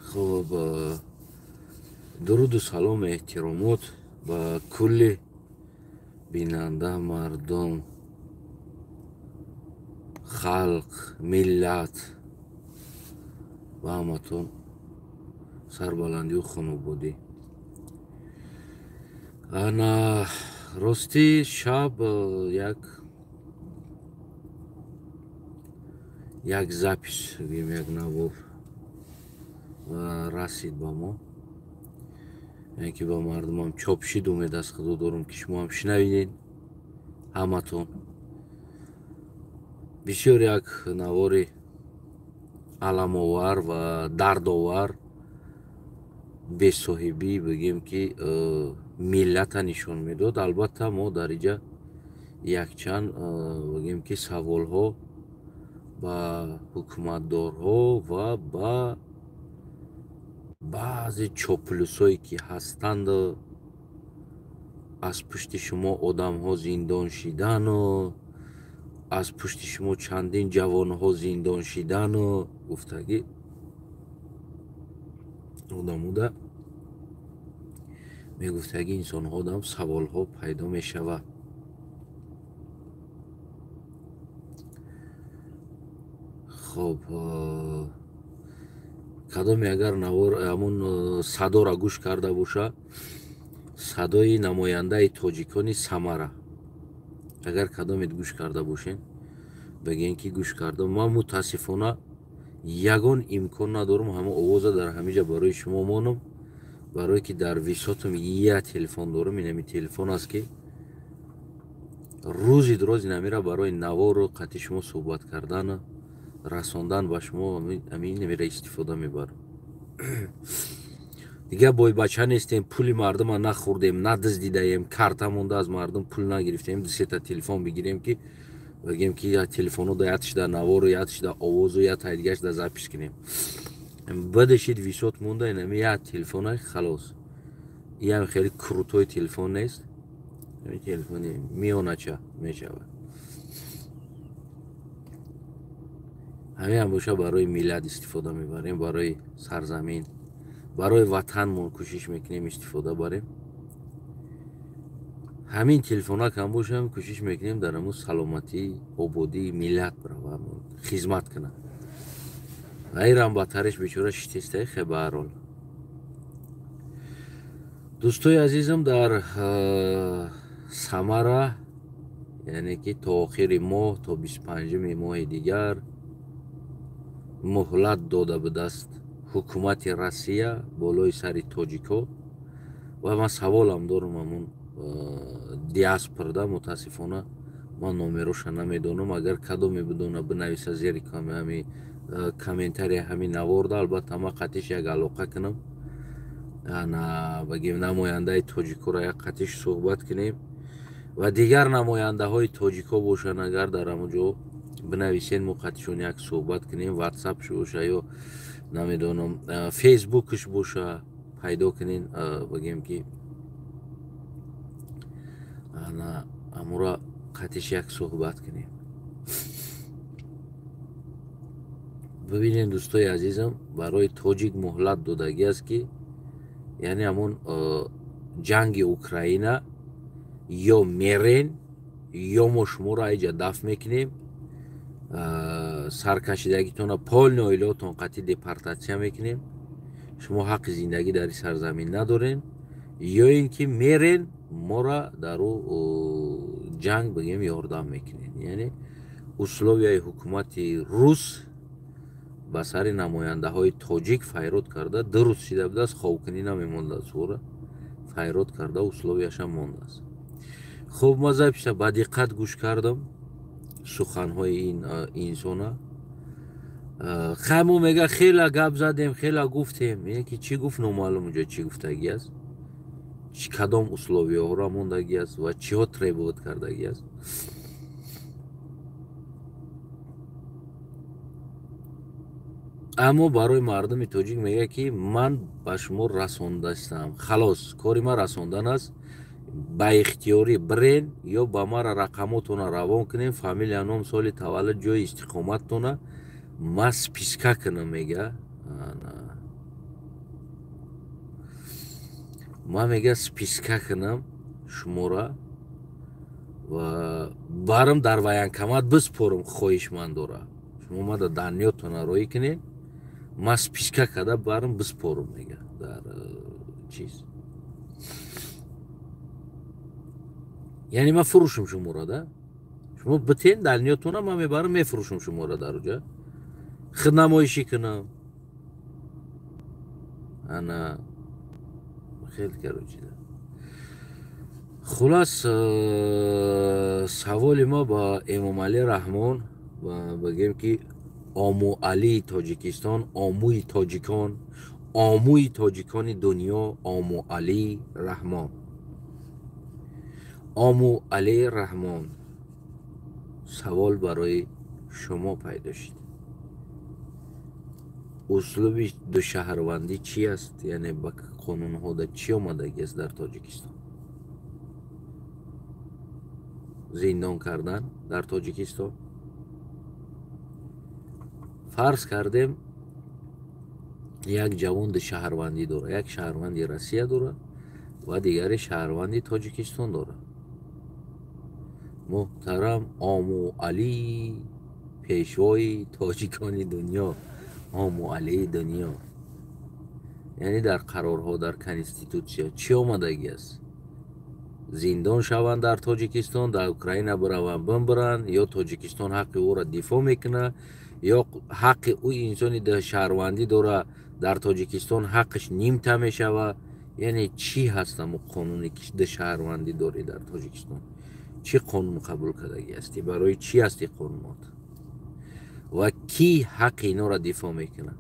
خب درود و سلام احترامات با کل بیننده مردم خلق ملت و همتون سربلندی و خانوادگی. انا راستی شب یک запись یک نوار رسید با ما، یعنی که با مردم هم چاپ شد. امید از خدا دارم که شما هم شنویدین همتون. بسیار یک نوار علم‌آور و دردآور به صاحبی بگیم که ملت نشان میداد. البته ما در اینجا یک چند بگیم که سوال ها با حکومتدارها و با بعضی چاپلوسایی که هستند از پشت شما آدم ها زندان شدن و از پشت شما چندین جوان ها زندان شدن و گفتگی آدم ده می گفتگی انسان ها دم سوال ها پیدا می شود. خب کدام اگر نوار همون صدا را گوش کرده باشه، صدای نماینده تاجیکانی سمره، اگر کدامت گوش کرده باشین بگین که گوش کرده. من متاسفانه یگان امکان ندارم همه آوازه در همینجا برای شما مانم، برای که در ویساتم یه تلفن دارم. این تلفن است که روزی دراز نمیره برای نوار و قطعی شما صحبت کردن رساندن به شما همین نمیره استفاده میبرم. دیگه بای بچه نیستیم، پولی مردم ها نخوردیم، ندزدیدیم، کارت مونده از مردم پول نگرفتیم، دو سه تا تلفن بگیریم که بگیم که یا تلفنو دا یادش دا نوار و یادش دا آواز و یا تا دیگهش دا زپیش کنیم. بدشید ویسات مونده اینمی یا تلفن های خلاص. این هم خیلی کروتوی تلفن نیست، این تلفنی میونه چه میشود. همین هم باشه برای میلاد استفاده میبریم، برای سرزمین، برای وطنمون کوشش میکنیم استفاده بریم. همین تلفن ها کم باشه هم کوشش میکنیم در همون سلامتی آبادی میلاد برای خدمت کنه. غیر هم بطرش بیچاره شتسته خبرال. دوستای عزیزم در سمره، یعنی که تا آخر ماه تا 25 ماه دیگر مهلت داده به دست حکومت روسیه بالای سر تاجیکا. و من سوالم دارم همون دیاسپورا، متاسفانه من نامروش نمیدونم، اگر کدومی بدونه بنویسه زیر همین کامنتری همین نوارده. البته من قطعش یک علاقه کنم انا بگیم نماینده تاجیکا را یک قطعش صحبت کنیم و دیگر نماینده های تاجیکا باشن اگر در همونجا بنویسین موقعشون یک صحبت کنیم. واتساپش باشه یا نمیدونم فیسبوکش باشه پیدا کنین، بگیم که انا امورا قطعش یک صحبت کنیم. ببینین دوستای عزیزم، برای تاجیک مهلت دادگی است که یعنی همون جنگ اوکراین یا میرین یا ما شما را اینجا دفع میکنیم، سرکشیدگیتون پال نایلاتون قطعی دپارتاسیون میکنیم، شما حق زندگی در سرزمین ندارین، یا اینکه میرین ما را در جنگ بگیم یاردم میکنین. یعنی اسلوبیای حکومت روس با سر نماینده های تاجیک فیروت کرده. درست شده بوده است، خوکنی نمیمونده سوره فیروت کرده، اسلوبیش هم مونده است. خب ما زبشته با دقت گوش کردم سخن های این انسان. خیمو میگه خیلی گپ زدیم، خیلی گفتیم. میگه که چی گفت نامعلوم اونجا چی گفتگی است، چی کدام اسلوبی ها را موندگی است و چی ها تریبوت کردگی است. اما برای مردم تاجیک میگه که من به شما رسانده استم، خلاص کاری ما رساندن است، با اختیاری برین یا با ما رقماتون روان کنین، فامیل نام سال تولد جای استقامتتون ма списка кунам мега ма мега списка кунам шумора ва барам дар военкомат биспорам хоҳишмандора шумо мада данётона роӣ кунед ма списка када барам биспорам мега дар чиз яъне ма фурӯшам шумора да шумо битен данётона ма мебарам мефурӯшам шумора дар уҷа худнамоишӣ кунам ана хеле карочида хулас саволи мо ба Эмомалӣ Раҳмон багем ки Ому Алии Тоҷикистон омӯи тоҷикон омӯи тоҷикони дунё Ому Алии Раҳмон Ому Алии Раҳмон савол барои шумо пайдо шуд услуби душаҳрвандӣ чӣ аст яъне ба қонунҳода чӣ омадагӣ аст дар Тоҷикистон зиндон кардан дар Тоҷикистон фарз кардем як ҷавон душаҳрвандӣ дорад як шаҳрванди Россия дорад ва дигаре шаҳрванди Тоҷикистон дорад муҳтарам Ому Алӣ пешвои тоҷикони дунё Ому Алии дунё яъне дар қарорҳо дар конститутсия чӣ омадагӣ аст зиндон шаванд дар Тоҷикистон дар Украина бираванд бимбиранд ё Тоҷикистон ҳаққи ӯро дифоъ мекунад ё ҳаққи ӯ инсони шаҳрвандӣ дорад дар Тоҷикистон ҳаққиш нимта мешавад яъне чӣ ҳаст аму қонуне ки шаҳрвандӣ дорӣ дар Тоҷикистон чӣ қонун қабул кардагӣ ҳастӣ барои чӣ ҳасти қонунот ва кӣ ҳаққи инҳоро дифоъ мекунад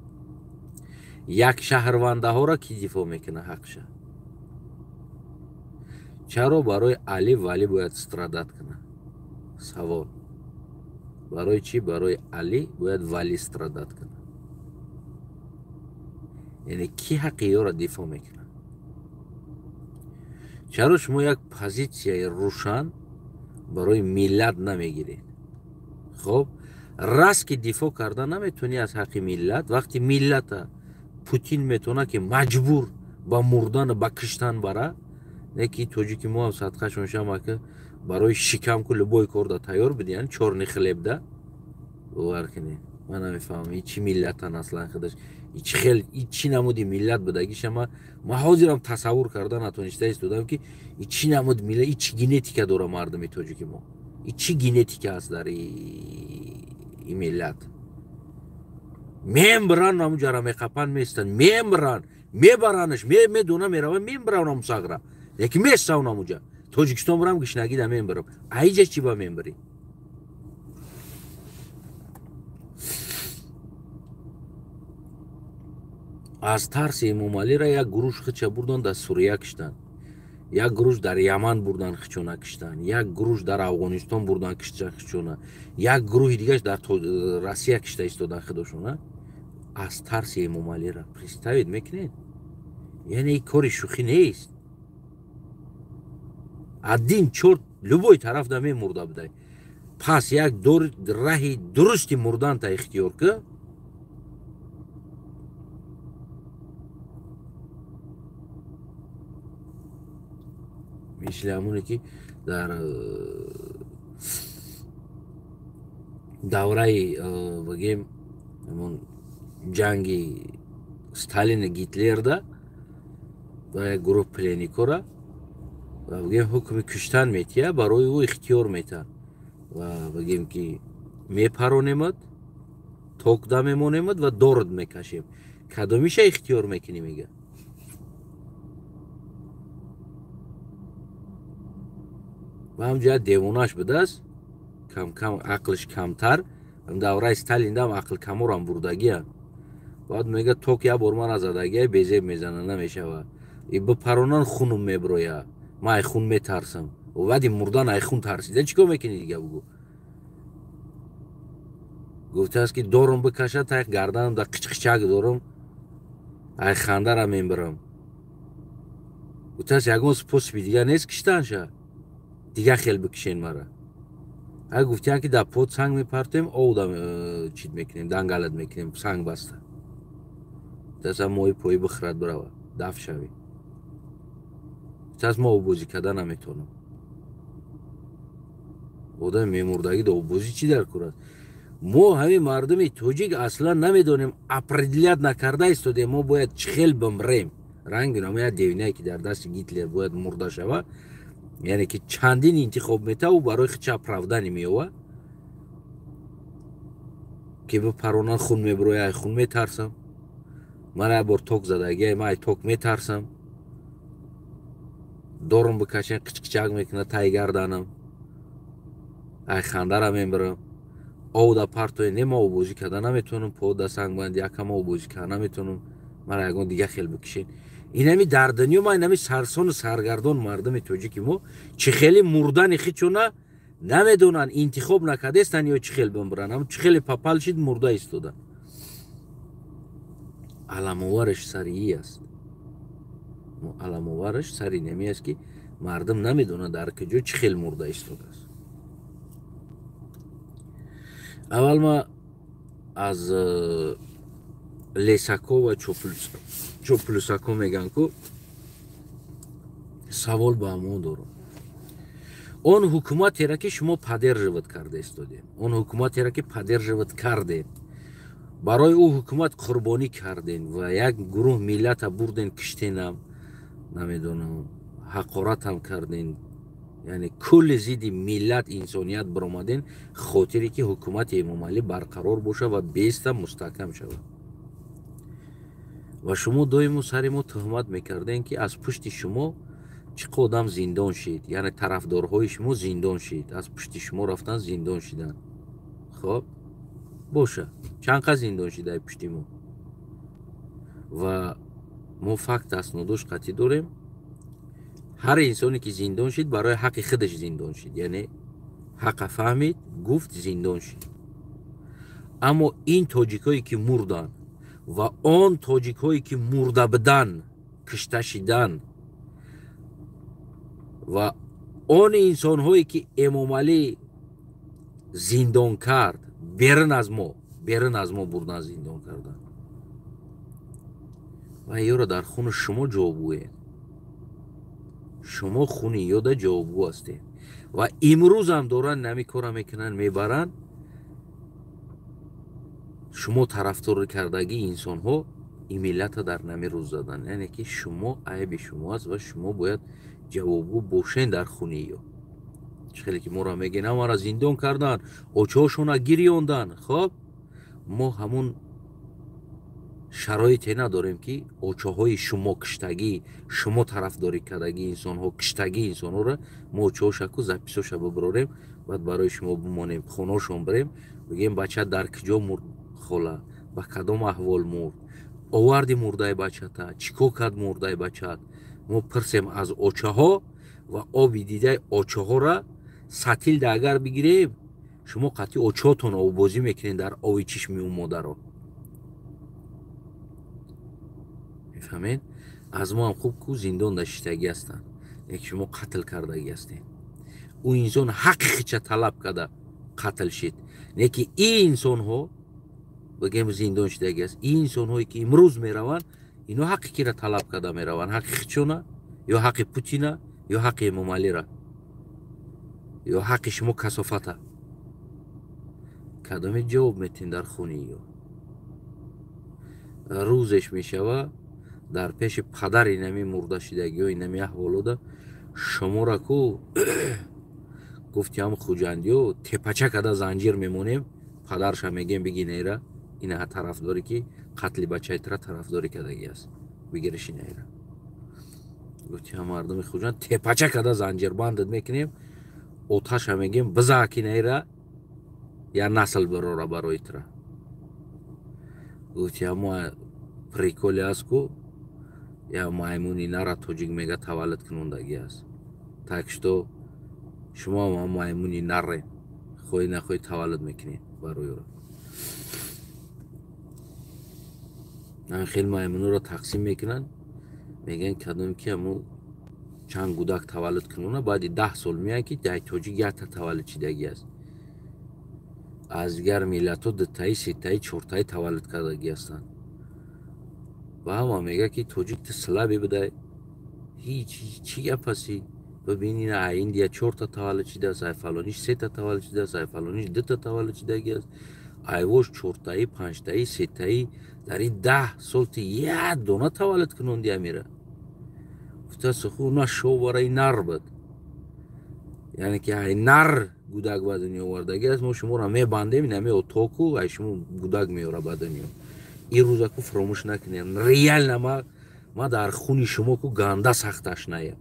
як шаҳрвандаҳоро кӣ дифоъ мекунад ҳақша чаро барои Али Вали бояд страдат кунад савол барои чӣ барои Али бояд Вали страдат кунад яъне кӣ ҳаққи ёро дифоъ мекунад чаро шумо як позитсияи рӯшан барои миллат намегиред хоб раст ки дифоъ карда наметавонӣ аз ҳаққи миллат вақти миллата Путин метавона ки маҷбур ба мурдан ба киштан бара не ки тоҷики мо ҳам садқашон шама ки барои шикам ку любой корда тайёр бидиан чорни хлебда бовар кунед ман намефаҳмам и чӣ миллатан аслан худаш и чӣ намуди миллат будагишама ман ҳозирам тасаввур карда натониста истодам ки и чӣ намуд миллат и чӣ генетика дора мардуми тоҷики мо и чӣ генетика аст дар и миллат мебиранд амуҷара меқапанд местанд мебиранд мебаранаш медона мераванд мебиранд амусағра яки месавн амуҷа Тоҷикистон бирам гишнагида мебирам айҷа чӣ ба мебирӣ аз тарси Эмомалиро як гурӯҳ хича бурдан дар Сурия киштанд як гурӯҳ дар Яман бурдан хичона киштанд як гурӯҳ дар Афғонистон бурдан хичона як гурӯҳи дигаш дар Россия кишта истодан худошона аз тарси Эмомалиро представид мекунед яъне ин кори шӯхӣ нест аддин чорт любой тарафда мемурда будай пас як раҳи дурусти мурданта ихтиёр ки мисли ҳамоне ки дар давраи бигем ҳамон ҷанги Сталини Гитлерда ба як гурӯҳ пленникора ва бигем ҳукми куштан метиҳад барои ӯ ихтиёр метиҳад ва бигем ки мепаронемад токда мемонемад ва дорд мекашем кадомиша ихтиёр мекунӣ мега ва ҳамҷоя девонааш будааст камкам ақлиш камтар давраи Сталиндам ақл каморам бурдагия баъд мега ток як бор мана задагия безеб мезана намешава и бипаронан хунум мебирояд ман ай хун метарсам вади мурдан ай хун тарсида чӣ кор мекунӣ дига бугӯ гуфтааст ки дорум бикаша та як гарданам да қичқичак дорум ай хандара мебирам гуфтааст ягон способи дига нест киштанша дига хел бикишен мара اگه گفتیم که در پود سنگ میپرتیم او چیت میکنیم دنگالت میکنیم سنگ بسته دست موی پوی بخرد برای دفع شوی دست ما او بازی کردن نمیتونم آدم میمردگی دا او بازی چی در کورد ما همین مردم توجیک اصلا نمیدونیم اپریدلیت نکرده ایستادیم ما باید چخیل بمریم رنگ نامه دیوینه که در دست گیتلر باید مرده شوه یعنی که چندین انتخاب میته و برای خچه اپراودنی میوه که به پرونان خون میبروی خون میترسم من بار توک زدگی من توک میترسم دورم بکشن قچقچق میکنه تای گردنم ای خنده را میبرم او دا پرتوی نما او بوزی کردن نمیتونم پود دا سنگ بند یکم او بوزی کردن نمیتونم من یکون دیگه خیل بکشین این همی دردنی و من همی سرسان و سرگردان مردم توجی که ما چه خیلی مردن خی چونه نمیدونن انتخاب نکرده استن یا چه خیلی بمبرن هم چه خیلی پپل شید مرده ایستودن علموارش سریعی است علموارش سریع نمی است که مردم نمیدونن در کجا چه خیلی مرده ایستوده است اول ما از لیساکو و چوپلوساکو میگن که سوال با همون دارم اون حکومتی را که شما پدر جوت کرده استودیم اون حکومتی را که پدر جوت کردین برای او حکومت قربانی کردین و یک گروه ملت بردین کشتینم نمیدونم حقارت هم کردین یعنی کل زیدی ملت انسانیت برآمدین خاطری که حکومت امام علی برقرار باشه و بیست مستحکم شود و شما دویم سر ما تهمت میکردین که از پشت شما چه قدم زندان شید یعنی طرفدارهای شما زندان شید از پشت شما رفتن زندان شدن خب باشه چند قدر زندان شده پشت ما و ما فقط اسنادش قطعی داریم هر انسانی که زندان شد برای حق خودش زندان شد یعنی حق فهمید گفت زندان شد اما این تاجیکایی که مردن و آن تاجیکایی که مرده بدن کشته شدن و آن انسان هایی که امام علی زندان کرد بیرون از ما بردن زندان کردن و ایو را در خون شما جوابگوه شما خونی یاده جوابگو هستید و امروز هم دارن نمی کارا میکنن میبرن شما طرفدار کردگی انسان ها این ملت در نمی روز دادن یعنی که شما عیب شما است و شما باید جوابگو باشین در خونی یا خیلی که ما را میگن ما را زندان کردن اوچهاشون را گریاندن خب ما همون شرایطی نداریم که اوچه های شما کشتگی شما طرفداری کردگی انسان ها کشتگی انسان ها را ما اوچه ها شکو زپیسوش ببراریم بعد برای شما بمانیم خونهاشون بریم بگیم بچه در کجا مرد خوله با کدام احوال مرد آوردی مرده بچه تا چیکو کرد مرده بچه ما پرسیم از اوچه ها و آبی دیده اوچه ها را سطیل اگر بگیریم شما قطعی اوچه هاتون رو بازی میکنین در آوی چشمی اون مادر رو میفهمین از ما هم خوب کو زندان داشتگی هستن یک شما قتل کردگی هستین او انسان حق خیچه طلب کرده قتل شد نه که این انسان ها بگیم زندان شدگی است این انسان هایی که امروز میرون اینو حقی که را طلب کرده میرون حق خیچونه یا حق پوتینه یا حق امام علی را یا حق شما کثافته کدام جواب میتین در خونی یا روزش میشوه در پیش پدر اینمی مرده شدگی و اینمی احوالو ده شما را کو گفتی هم خوجندی و تپچه کده زنجیر میمونیم پدرش هم میگیم بگی نیره اینه طرف داری که قتل بچه تره طرف داری کدگی است بگیرشی نیره گفتی هم مردم خوجند تپچه کده زنجیر باندد میکنیم اوتش هم میگیم بزاکی نیره یا نسل براره برای تره گفتی هم پریکولی است که یا مایمونی نره توجیگ میگه تولد کنندگی است تکشتو شما هم مایمونی نره خوی نخوی تولد میکنین برای رو خیلی مایمونو رو تقسیم میکنن میگن کدوم که همون چند گودک تولد کنونه بعد 10 سال میگن که در توجیگ یک تا تولد چیدگی است аз дигар миллатҳо дутаи, сетаи, чортаи таваллуд кардагӣ ҳастанд. ва ҳама мегӯяд ки тоҷик ту слабе будай. Ҳеҷ чӣ гап ҳасти? бибини Индия 4 та таваллуд шидааст, ай фалониш 3 та таваллуд шидааст, ай фалониш 2 та таваллуд шидагӣ аст. Айвош 4таи, 5таи, 3таи дар ин 10 сол ту як дона таваллуд кунондӣ амира. Гуфтааст ху на шов барои нар буд. яъне ки ай нар гудак ба дунё овардагӣ аст, мо шуморо мебандем наме отоку ай шумо гудак меёра ба дунё. ин рӯза ку фаромӯш накунем. Реально ма дар хуни шумо ку ганда сахташ наям.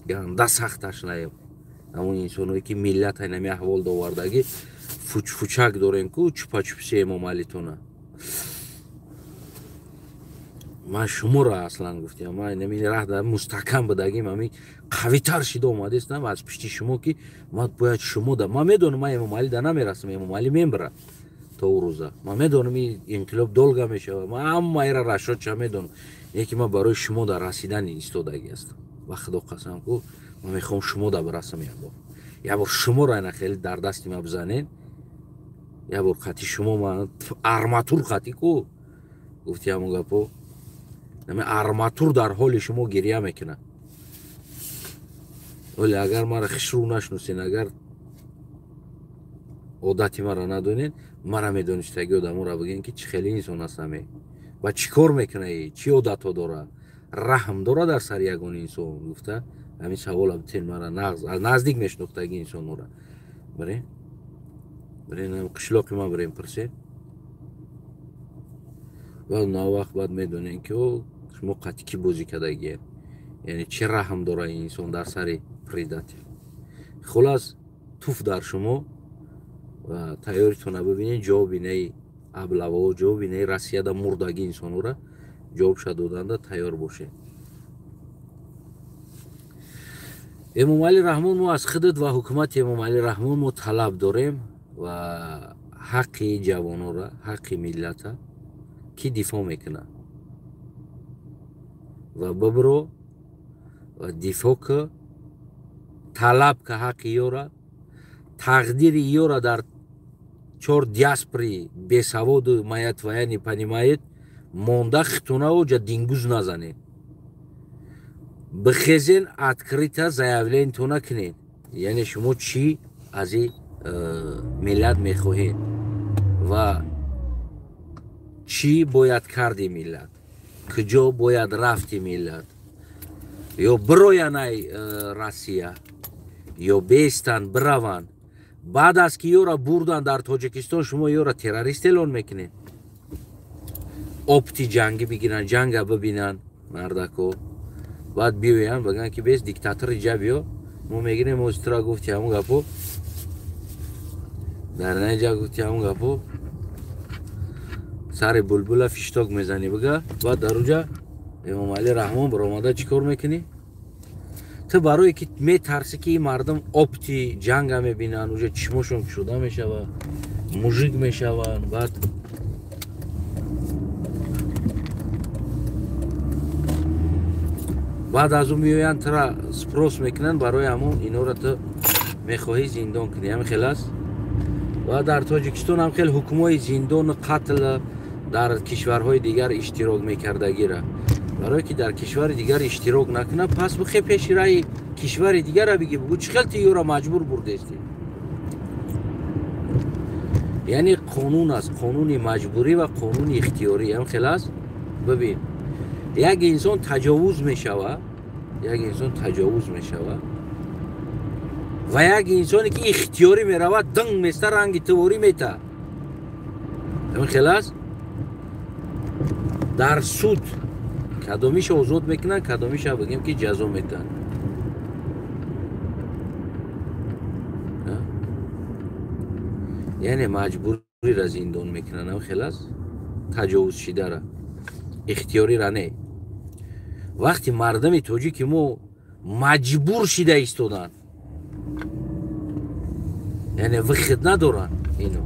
Ганда сахташ наям. ҳамон инсоное ки миллат ай нами аҳвол довардагӣ фучак дорем ку чупачупси Эмомалитона. ман шуморо аслан гуфтам, ман нами раҳда мустаҳкам будагим, ами қавитар шида омадестам аз пишти шумо ки ман бояд шумо да ман медонам ман Эмомалӣ да намерасам, Эмомалӣ мембара то ӯ рӯза. Ман медонам ин инқилоб долга мешава, ман ҳамаира рашодша медонам, яке ман барои шумо да расидан истодагӣ ҳастам. Ба худо қасам ку ман мехоҳам шумо да барасам як бор шуморо айна хеле дар дасти ман бизанен. як бор хати шумо ман арматур хати ку гуфти ҳамон гапо. нами арматур дар ҳоли шумо гирья мекунад. оле агар маро хишрӯ нашнусен, агар одати маро надонен, маро медонистаги одаморо бигӯен ки чӣ хеле инсон ҳастам, ва чӣ кор мекуна, чӣ одатҳо дора, раҳм дора дар сари ягон инсон гуфта ҳамин савола битен мара наздик мешнохтаги инсонҳоро барен қишлоқи ман барем пурсед. ва навақт баъд медонем ки шумо қатъи кӣ бозӣ кардагиед, яъне чӣ раҳм дора ин инсон дар сари предател. хулас туф дар шумо ва тайёритона бибинед ҷавоб бинаи аблаво, ҷавоб бинаи Россияда мурдаги инсонҳоро ҷавобша доданда тайёр бошед. Эмомалӣ Раҳмон мо аз худат ва ҳукумати Эмомалӣ Раҳмон мо талаб дорем ва ҳаққи ҷавонора, ҳаққи миллата ки дифоъ мекунад ва бибро ва дифоъ ка, талаб ка ҳаққи ёра, тақдири ёра дар 4 диаспори бесаводу маят вая не понимает монда хитонао ҷа дингуз назанед. бихезен открыто заявлениятона кунед, яъне шумо чӣ аз ин миллат мехоҳед ва чӣ бояд карди миллат, куҷо бояд рафти миллат, ё бироянай Россия ё бестанд бираванд. баъд аз ки ёра бурдан дар Тоҷикистон шумо ёра террорист эълон мекунед. опити ҷангӣ бигиранд, ҷанга бибинанд мардако, баъд биёянд бигӯянд ки бес диктатори ҷа биё, мо мегирем озитра гуфти ҳамон гапо, дар наҷа гуфти ҳамон гапо, сари булбула фишток мезанӣ бига, баъд дар уҷа Эмомалӣ Раҳмон биромада чӣ кор мекунӣ? ту барое ки метарсӣ ки ин мардум опити ҷанга мебинанд, уҷа чишмошон кушода мешавад, мужик мешаванд, баъд аз ӯ меоянд тура спрос мекунанд барои ҳамон инҳоро ту мехоҳӣ зиндон кунӣ. ҳамин хел аст. ва дар Тоҷикистон ҳам хел ҳукмҳои зиндону қатл дар кишварҳои дигар иштирок мекардагира. барое ки дар кишвари дигар иштирок накунад, пас бихе пеши раи кишвари дигара биги бугӯ чӣ хел ту ёро маҷбур бурдестӣ. яъне қонун аст, қонуни маҷбурӣ ва қонуни ихтиёрӣ ҳам хел аст. бибин як инсон таҷовуз мешавад, ва як инсоне ки ихтиёрӣ меравад динг места ранги тиворӣ мета. ҳамин хел аст. дар суд кадомиша озод мекунанд, кадомиша бигем ки ҷазо метаҳанд. яъне маҷбурира зиндон мекунанд. ҳамин хел аст. таҷовузшидара, ихтиёрира не. вақти мардами тоҷики мо маҷбур шида истоданд, яъне вихид надоранд, ино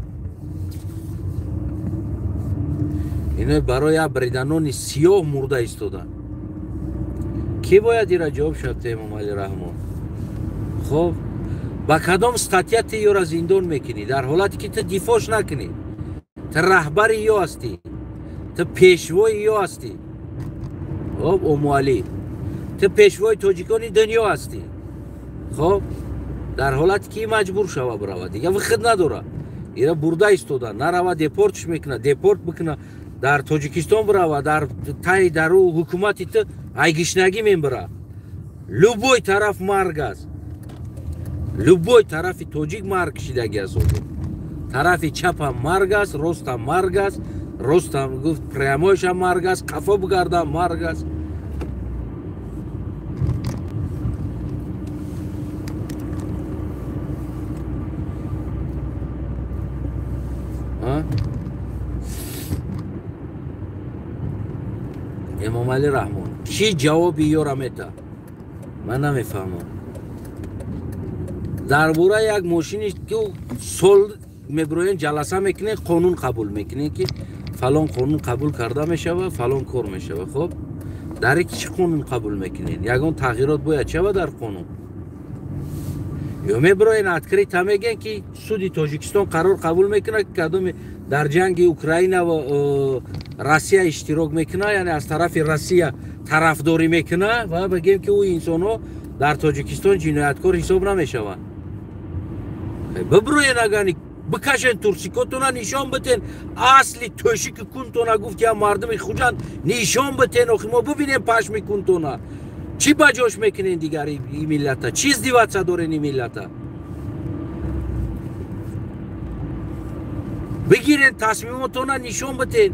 барои як бриданони сиёҳ мурда истоданд. ки бояд ира ҷавоб шавад? Эмомалӣ Раҳмон. хоб با کدام статья ти یора زندان میکنی در حالتی که تو دفاعش نکنی تو رهبر یا هستی تو پیشوای یا هستی خب اموالی تو پیشوای توجیکانی دنیا هستی خب در حالتی که مجبور شوه برود دیگه وقت نداره ایرا برده ایستاده نروا دیپورتش میکنه دیپورت بکنه در توجیکستان برود در تای درو حکومتی تو айгишнагӣ мебара любой тараф марг аст любой тарафи тоҷик марг кишидаги аст тарафи чапам марг аст ростам марг аст ростам гуфт прямоишам марг аст қафо бигардам марг аст эмомалӣ раҳмон чӣ ҷавоби ёра мета ман намефаҳмам дар бораи як мошини ки сол мебироен ҷаласа мекунед қонун қабул мекунед ки фалон қонун қабул карда мешава фалон кор мешава хоб дар ки чӣ қонун қабул мекунед ягон тағйирот бояд шава дар қонун ё мебироен открита мегӯянд ки суди тоҷикистон қарор қабул мекунад ки кадоме дар ҷанги украина ва россия иштирок мекунад яъне аз тарафи россия тарафдорӣ мекунад ва бигӯем ки ӯ инсонҳо дар тоҷикистон ҷинояткор ҳисоб намешаванд бибироен агани бикашен турсикотона нишон битен асли тӯшики кунтона гуфт я мардуми хуҷанд нишон битен охи мо бибинем пашми кунтона чӣ баҷош мекунен дигар и миллата чӣ издиватса дорен и миллата бигирен тасмимотона нишон битен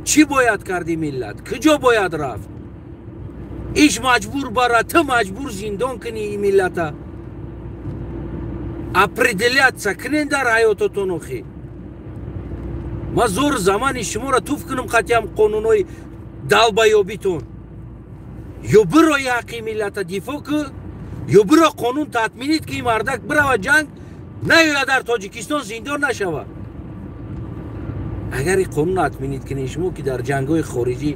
чӣ бояд карди миллат куҷо бояд рафт иш маҷбур бара ту маҷбур зиндон кунӣ и миллата определятся кунен дар ҳаётотон охи ман зор замани шуморо туф кунам қатъиам қонунҳои далбаёбитон ё бирои ҳаққи миллата дифоъ ку ё биро қонун татминид ки ин мардак бирава ҷанг наёяд дар тоҷикистон зиндон нашава агар ин қонун татминид кунед шумо ки дар ҷангҳои хориҷӣ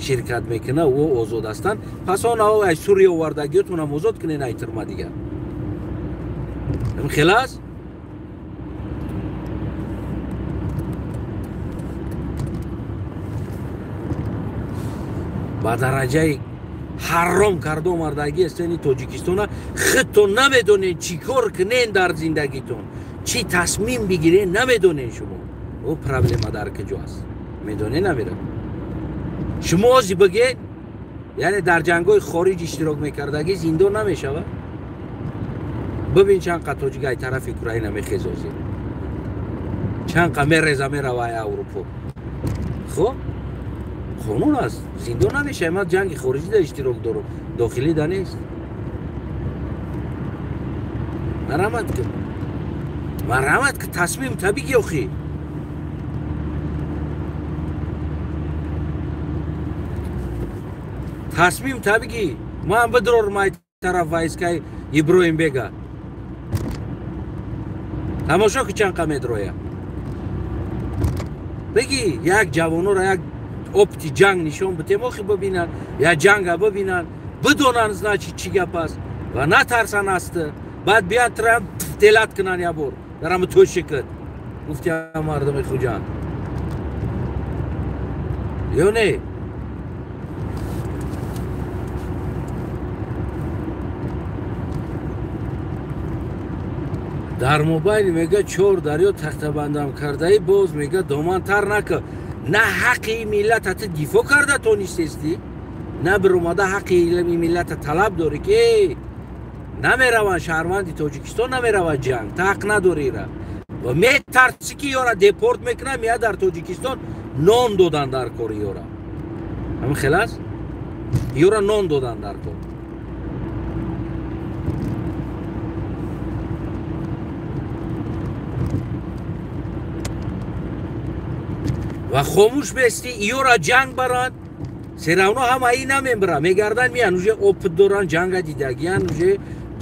ширкат мекуна ӯ озод ҳастанд пас он ай сурия овардагиётонам озод кунен ай тирма дигар хел аст ба дараҷаи ҳарром кардо мардагӣ ҳастани тоҷикистона худтон намедонед чӣ кор кунен дар зиндагитон чӣ тасмим бигирен намедонед шумо ӯ проблема дар куҷо аст медонед намедонед шумо ози бигед яъне дар ҷангҳои хориҷ иштирок мекардагӣ зиндон намешавад бибин чанд қа тоҷик ай тарафи украина мехезозӣ чанд қа мереза мерава ай аврупо хоб қонун аст зиндон намешавад ман ҷанги хориҷӣ дар иштирок дорам дохилӣ да нест марҳамат ки тасмим табиги охи тасмим табиги ман бидорам ай тараф вайскаи иброҳимбега тамошо ки чанд қа медроя биги як ҷавоноро як опити ҷанг нишон битем охи бибинанд я ҷанга бибинанд бидонанд значит чӣ гап аст ва натарсанд асты баъд бияд тирам телат кунанд я бор дарам тӯшикат гуфтиам мардуми хуҷанд ё не дар мобайли мега чор дарё тахтабандам кардаи боз мега домантар нака на ҳаққи миллата ту дифоъ карда тонистестӣ на биромада ҳаққи миллата талаб дорӣ ки намераванд шаҳрванди тоҷикистон намеравад ҷанг ту ҳақ надорира ва метарсӣ ки ёра депорт мекунад меяд дар тоҷикистон нон додан дар кори ёра ҳамин хел аст ёра нон додан дар кор ва хомӯш бести иёра ҷанг баранд серавно ҳама ин намебиранд мегарданд миян уже опит доранд ҷанга дидагиян уже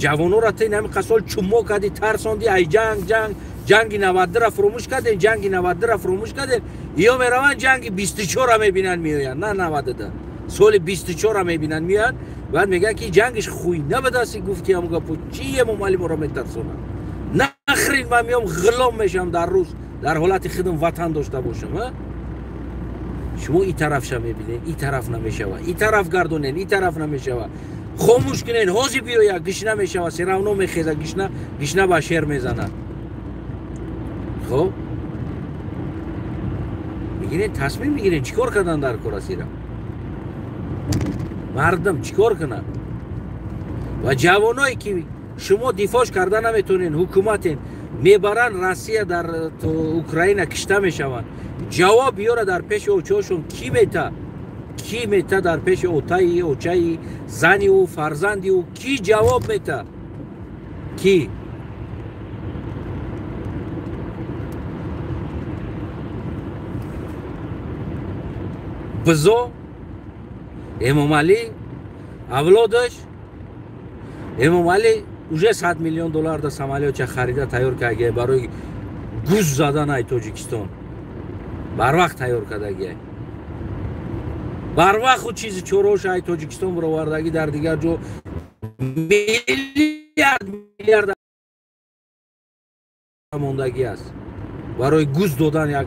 ҷавонора та ин ҳамин қасол чумо кади тарсонди ай ҷанги 92-ра фуромӯш кардем ҷанги 92-ра фуромӯш кардем иё мераванд ҷанги 24-ра мебинанд меоянд на 92 соли 24-ра мебинанд меоянд بعد میگن که جنگش خوی نبدستی گفتی همون گپو چیه ممالی ما را میترسونه نخرین من میام غلام میشم در روز در حالت خودم وطن داشته باشم شما این طرف شما میبینین این طرف نمیشه این طرف گردونین این طرف نمیشه خاموش کنین حاضی بیاید گشنه میشه سراونو میخیزه گشنه با شیر میزنه خب میگیرین تصمیم میگیرین چیکار کردن در کراسی را مردم چیکار کنن و جوانایی که شما دفاعش کردن نمیتونین حکومتین میبرن روسیه در اوکراین کشته میشون جواب بیاره در پیش اوچهشون کی میته در پیش اوتایی اوچهی زنی و فرزندی و کی جواب میته کی بزو امام علی اولادش امام علی уже 100 میلیون دلار در самолет خریده تیار کرده برای گوز زدن ای تاجیکستان بر وقت تیار کرده بر وقت خود چیز چوروش ای تاجیکستان برو وردگی در دیگر جو میلیارد موندگی است برای گوز دادن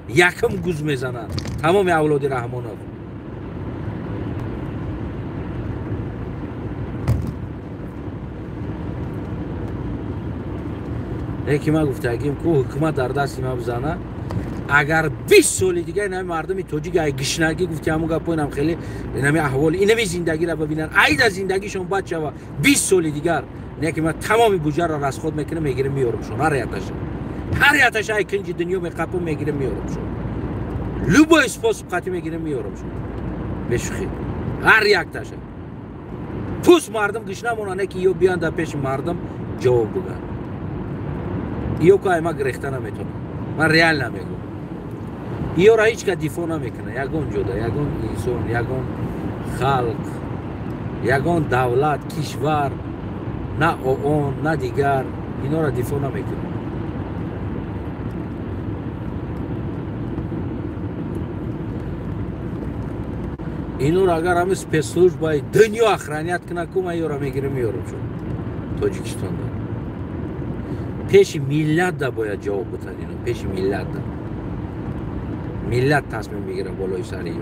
یکم گوز میزنن تمام اولاد رحمانov یکی ما گفتگیم که حکومت در دست ما بزنه اگر 20 سال دیگه این مردم تاجیک ای گشنگی گفتی همون گپوینم خیلی این احوال این زندگی را ببینن عید زندگیشون بد شوه 20 سال دیگر نه که ما تمام بودجه را از خود میکنه میگیرم میارم شون هر یاتش ای کنج دنیا میقاپم میگیرم میارم شون любой способ قطعی میگیرم میارم شون بشخی هر یک تاشه پوس مردم گشنه مونانه که یو بیان در پیش مردم جواب بگن ایو که ما گرفته نمیتونه من ریال نمیگم ایو را هیچ که دفاع نمیکنه یگون جدا یگون انسان یگون خلق یگون دولت کشور نه اون نه دیگر اینا را دفاع نمیکنه اینو را اگر همه سپیسلوش باید دنیا اخرانیت کنه که من ایو را میگیرم میارم شد تاجیکستان دا پیش ملت دا باید جواب بتن اینو پیش ملت دا ملت تصمیم میگیره بالای سر ایو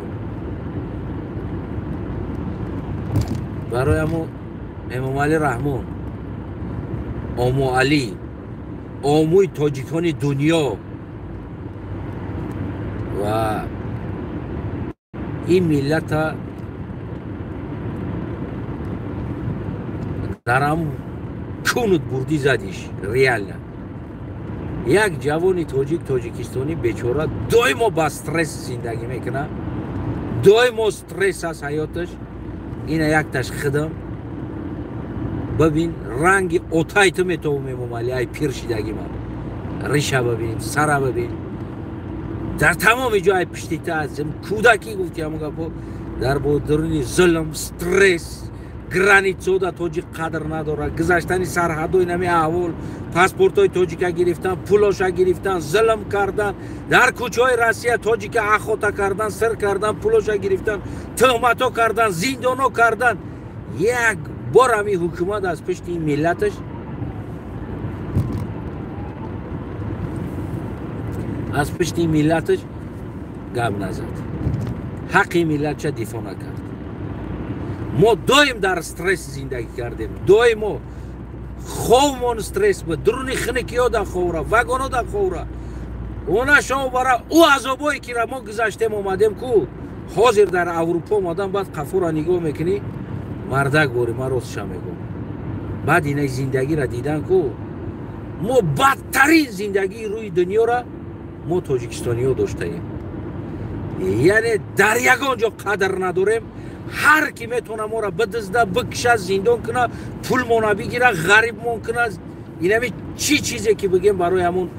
برای امام علی رحمان امام علی آموی تاجیکان دنیا و این ملت درم کونت بردی زدیش ریال نه یک جوانی تاجیکستانی بیچاره دائما با استرس زندگی میکنه دائما استرس از حیاتش این یک تاش خدم ببین رنگ اوتایت میتوم ممالی ای پیرشیدگی من ریشه ببین سر ببین در تمام جای پشتیته از کودکی گفتی همون گپو در درونی ظلم استرس گرانیت سودا تاجیک قدر نداره گذشتنی سرحدوی نمی احوال پاسپورتای تاجیکا گرفتن پولاشا گرفتن ظلم کردن در کوچه‌های روسیه تاجیکا اخوتا کردن سر کردن پولاشا گرفتن تهمتا کردن زندانا کردن یک بار همی حکومت از پشت این ملتش از پشت این ملتش گپ نزد حق ملت چه دفاع نکرد ما دایم در استرس زندگی کردیم دایم ما خومون استرس بود درونی خنکی ها در خوره وگانا در خوره اونا شما برای او عذابایی که ما گذاشتیم اومدیم که حاضر در اروپا اومدن بعد قفو را نگاه میکنی مردک باری ما راستشا میگم بعد اینه زندگی را دیدن که ما بدترین زندگی روی دنیا را ما تاجیکستانی ها داشتیم یعنی در یگان جا قدر نداریم هر کی میتونه ما را بدزده بکشه زندان کنه پول مونه بگیره غریب مون کنه این چی چیزی که بگیم برای همون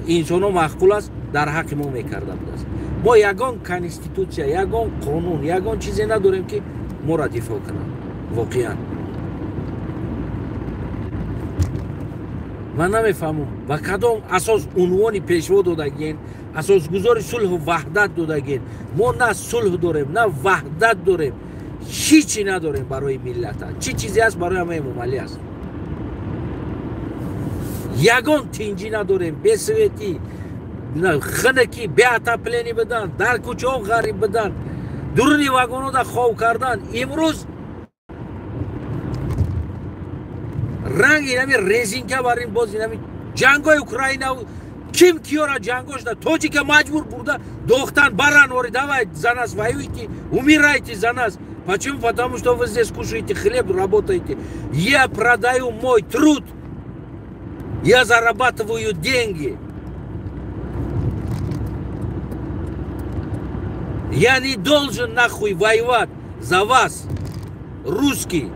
انسان ها مخبول است در حق ما میکرده بود ما یگان کانستیتوسیا یگان قانون یگان چیزی نداریم که ما را دفاع کنه واقعا من نمیفهمم و کدام اساس عنوانی پیشوا دادگین اساس گذار صلح و وحدت دادگین ما نه صلح داریم نه وحدت داریم هیچی نداریم برای ملت ها. چی چیزی هست برای همه ممالی است. یگان تینجی نداریم. به سویتی خنکی به اتاپلینی بدن، در کوچه ها غریب بدن، درونی واگونو دا خواه کردن. امروز رنگ اینمی ریزینکه برین باز اینمی جنگای اوکراین کیم کیورا جنگوش دا توجی که مجبور بوده دختن بران وری давай за нас воюйте, умирайте за нас. Почему? Потому что вы здесь кушаете хлеб, работаете. Я продаю мой труд, я зарабатываю деньги. Я не должен нахуй воевать за вас, русские.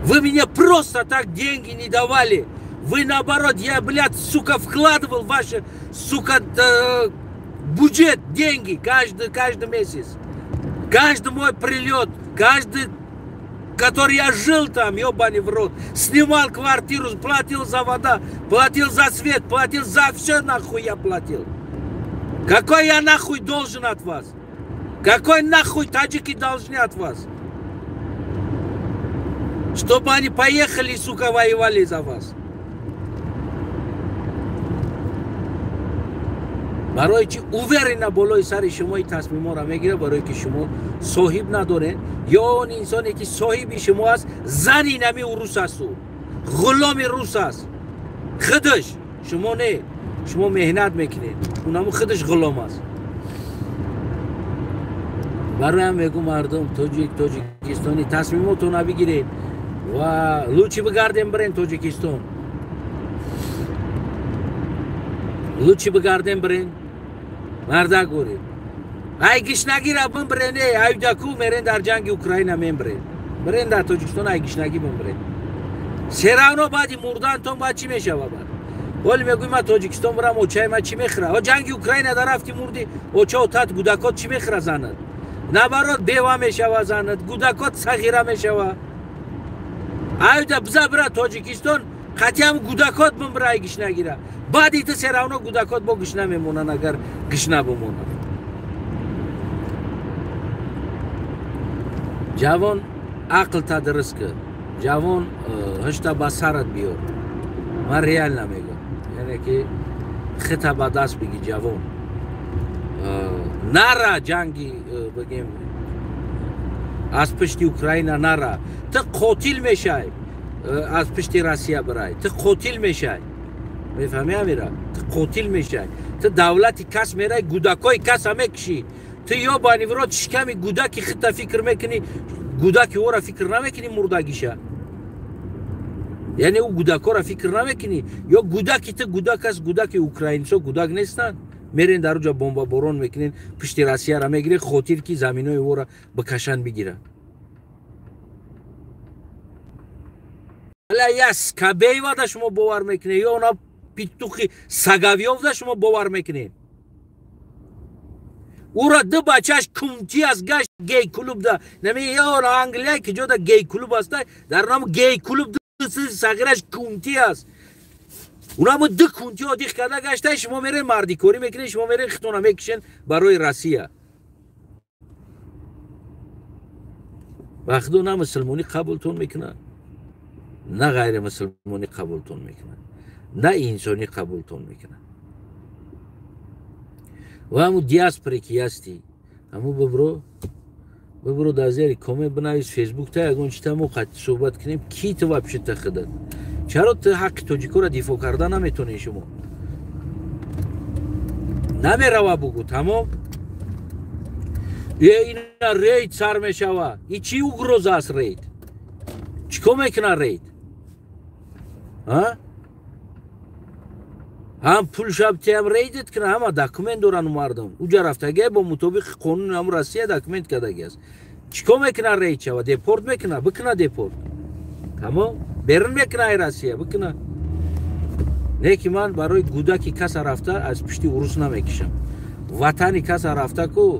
Вы мне просто так деньги не давали. Вы наоборот, я, блядь, сука, вкладывал в ваш, сука, бюджет, деньги каждый месяц. Каждый мой прилет, каждый, который я жил там, ебаный в рот, снимал квартиру, платил за вода, платил за свет, платил за все, нахуй я платил. Какой я нахуй должен от вас? Какой нахуй таджики должны от вас? Чтобы они поехали, сука, воевали за вас. برای چی اوورنا بالای سر شما تصمیما را میگیره؟ برای که شما صاحب ندارین یا اون انسانی که صاحب شما است زنی نمی روس است، غلام روس است. خودش شما نه، شما مهنت میکنید، اونم خودش غلام است. برای هم میگم مردم تاجیکستانی تصمیماتون را بگیرید و لوچی بگردیم برین تاجیکستان، لوچی بگردیم برین مردا گورید. ای گشنگی را ببرین، ای دکو میرین در جنگ اوکراین میبرین، برین در تاجیکستان ای گشنگی ببرین. سراونو بعدی مردن تون بعد چی میشه بعد؟ ولی میگویم ما تاجیکستان برام اوچای ما چی میخره؟ او جنگ اوکراین در رفتی مردی اوچا و تات گوداکات چی میخره زند؟ نبرات بیوا میشه زند، گوداکات صغیره میشه. ای دا بزا برا تاجیکستان قطعا گوداکات بمبره ای گشنگیره. بعد ایت سراونا گوداکات با گشنه میمونن اگر گشنه بمونن. جوان عقل تا درست که جوان هشتا با سرت بیار. من ریال نمیگم، یعنی که خطا با دست بگی جوان نرا جنگی بگیم از پشت اوکراین نرا، تو قاتل میشای از پشت روسیه برای، تو قاتل میشای. میفهمی امیرا؟ تو قاتل میشای، تو دولتی کس میره گوداکای کس همه کشی. تو یا با نیورات شکمی گوداکی خطا فکر میکنی، گوداکی او را فکر نمیکنی مردگیشه. یعنی او گوداکا را فکر نمیکنی یا گوداکی تو گوداک است، گوداکی اوکراینسا گوداک نیستن. میرین در اونجا بمب بارون میکنین، پشت روسیه را میگیره، خاطر کی زمینای او را بکشن بگیرن. حالا یا سکابی ودا شما باور میکنه یا اونا پیتوخی سگاوی ودا شما باور میکنه. او را دو بچهش کمتی از گشت گی کلوب ده نمی یا اونا انگلیه که جدا گی کلوب است در نام گی کلوب دو سگرش کمتی است. اونا با دو کونتی ها دیخ کرده گشته، شما میره مردی کوری میکنه، شما میره خطونه میکشن برای روسیه. وقتی نه مسلمانی قبولتون میکنن، نه غیر مسلمانی قبولتون میکنن، نه انسانی قبولتون میکنن. و همون دیاسپوری که هستی، همون ببرو در زیر کامنت بنویس فیسبوک تا اگه چی تمو قد صحبت کنیم کی تو وابشه تخدد. چرا تو حق تاجیکو را دفاع کرده نمیتونی شما؟ نمیروا بگو تمام. اینا رید سر میشوه. ای چی اگروز است رید؟ چیکو میکنه رید؟ هم پول شبتی هم ریدت کنه، همه داکومنت دارن مردم. اوجا رفتگه با مطابق قانون هم روسیه داکومنت کردگی است. چیکو میکنه رید شوه؟ دیپورت میکنه، بکنه دیپورت. تمام؟ برن میکنه ای روسیه بکنه. نه که من برای گوداکی کس رفته از پشتی روس نمیکشم. وطنی کس رفته که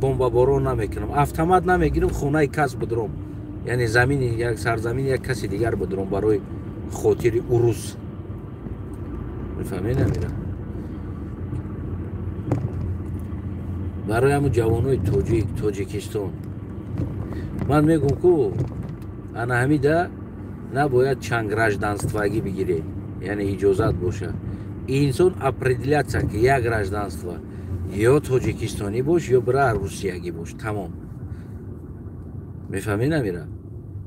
بمب بارون نمیکنم، автомат نمیگیرم، خونه کس بدرم، یعنی زمین یک سرزمین یک کسی دیگر بدرم برای خاطر روس. میفهمی نمیره؟ برای همون جوانای تاجیکستان من میگم که انا همیده نباید چند گражданствоگی بگیره، یعنی اجازت باشه. انسان اپریدیلیاتسا که یک گражданство یا تاجیکستانی باش یا برای روسیه‌گی باش، تمام. میفهمی نمیره.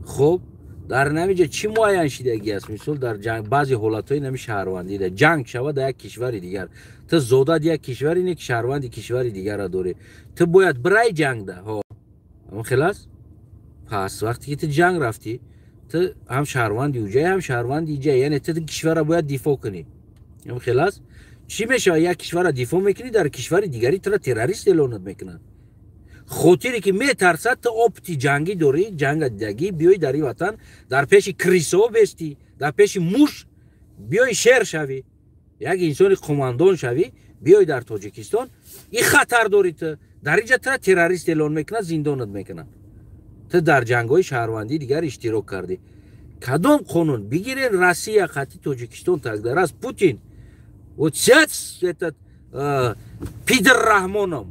خب در نمیجه چی معین شدگی است؟ مثال در جنگ بعضی حالتهای نمی شهروندی ده جنگ شود در یک کشور دیگر، تو زودت یک کشوری نه که شهروندی کشور دیگر را داره، تو باید برای جنگ ده ها. اما خلاص پس وقتی که تو جنگ رفتی، تو هم شهروندی اونجا هم شهروندی اینجا، یعنی تو کشور را باید دفاع کنی. اما خلاص چی میشه؟ یک کشور را دفاع میکنی، در کشور دیگری تو را تروریست اعلام میکنن. خاطری که میترسد تو اپتی جنگی داری، جنگ دیگی بیای در این وطن در پیش کریسو بستی، در پیش موش بیای شیر شوی، یک انسان قماندان شوی، بیای در تاجیکستان این خطر داری. تو در اینجا تو تروریست اعلان میکنن، زندانت میکنن. تو در جنگ‌های شهروندی دیگر اشتراک کردی. کدام قانون بگیرین روسیه خطی تاجیکستان تگدار است پوتین вот сейчас этот Пидор Рахмоном,